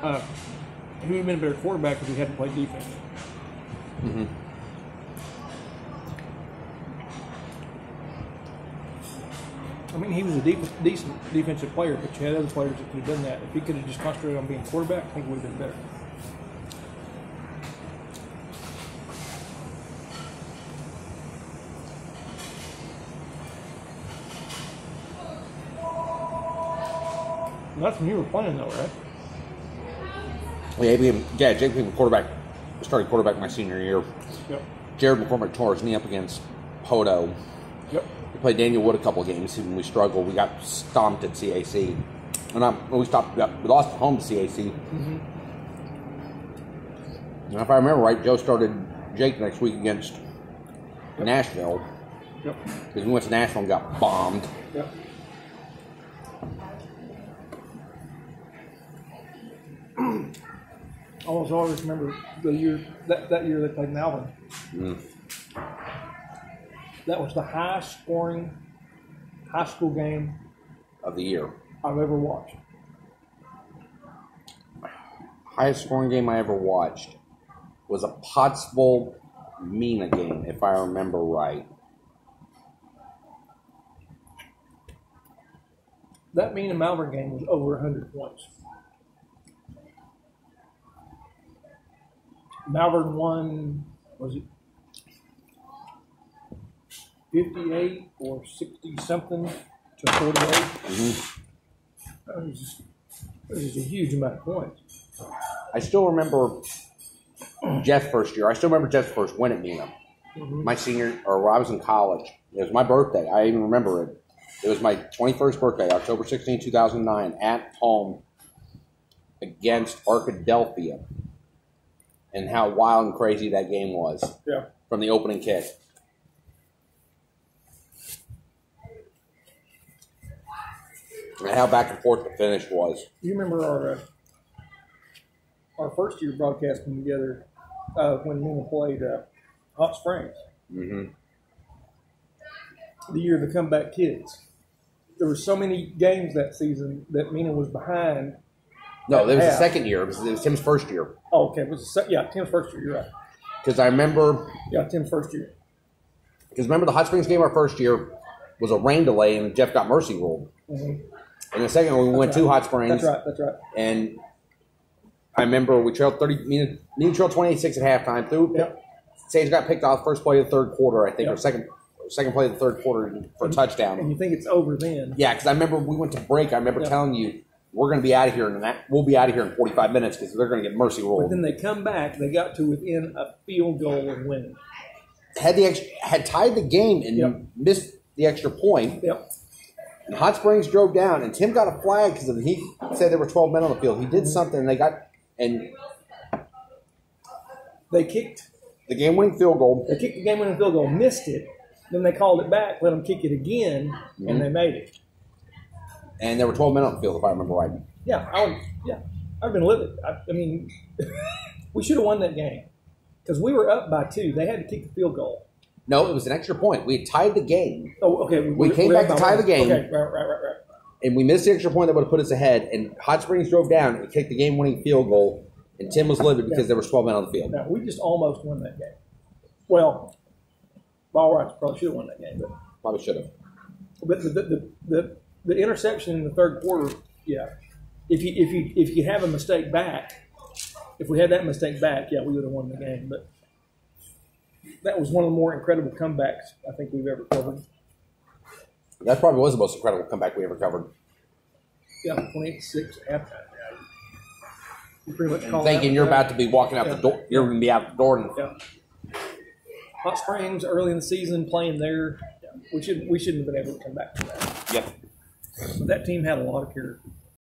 he would have been a better quarterback if he hadn't played defense. Mm-hmm. I mean, he was a decent defensive player, but you had other players that could have done that. If he could have just concentrated on being quarterback, I think it would have been better. That's when you were playing, though, right? Yeah, Jake became started quarterback my senior year. Yep. Jared McCormick tore his knee up against Poto. Yep. We played Daniel Wood a couple of games when we struggled. We got stomped at CAC. And we lost at home to CAC. Mm-hmm. And if I remember right, Joe started Jake next week against Nashville. Yep. Because we went to Nashville and got bombed. Yep. I always remember the year that year they played Malvern. Mm. That was the highest scoring high school game of the year I've ever watched. Highest scoring game I ever watched was a Pottsville Mina game, if I remember right. That Mina Malvern game was over 100 points. Malvern won, was it 58 or 60 something to 48? Mm-hmm. That was a huge amount of points. I still remember Jeff's first year. I still remember Jeff's first win at Mina. Mm-hmm. My senior, or I was in college. It was my birthday. I even remember it. It was my 21st birthday, October 16, 2009, at home against Arkadelphia. And how wild and crazy that game was. Yeah. From the opening kick. And how back and forth the finish was. You remember our first year broadcasting together when Mina played Hot Springs. Mm-hmm. The year of the comeback kids. There were so many games that season that Mina was behind. No, it was the second year. It was Tim's first year. Oh, okay. It was Tim's first year. You're right. Because I remember... Yeah, Tim's first year. Because remember the Hot Springs game our first year was a rain delay and Jeff got mercy ruled. Mm-hmm. And the second one we went to Hot Springs. That's right. And I remember we trailed 30. Mina trailed 28-6 at halftime. Sage got picked off first play of the third quarter, I think, or second play of the third quarter for a touchdown. And you think it's over then? Yeah, because I remember we went to break. I remember telling you we're going to be out of here, and we'll be out of here in 45 minutes because they're going to get mercy ruled. But then they come back. They got to within a field goal and winning. Had tied the game and missed the extra point. Yep. And Hot Springs drove down, and Tim got a flag because he said there were 12 men on the field. He did something, and they kicked the game-winning field goal. They kicked the game-winning field goal, missed it. Then they called it back, let them kick it again, and they made it. And there were 12 men on the field, if I remember right. Yeah, I've been livid. I mean, we should have won that game because we were up by 2. They had to kick the field goal. No, it was an extra point. We had tied the game. Oh, okay. We came back to tie the game. Okay, right. And we missed the extra point that would have put us ahead. And Hot Springs drove down and kicked the game-winning field goal. And Tim was livid because there was 12 men on the field. Now, we just almost won that game. Well, ball rights probably should have won that game, but probably should have. But the interception in the third quarter, yeah. If you have a mistake back, if we had that mistake back, yeah, we would have won the game. But that was one of the more incredible comebacks I think we've ever covered. That probably was the most incredible comeback we ever covered. Yeah, 28-6 after. You pretty much call thinking you're about to be walking out the door. You're going to be out the door. And Hot Springs early in the season playing there. Yeah, we shouldn't have been able to come back from that. Yep. But that team had a lot of character.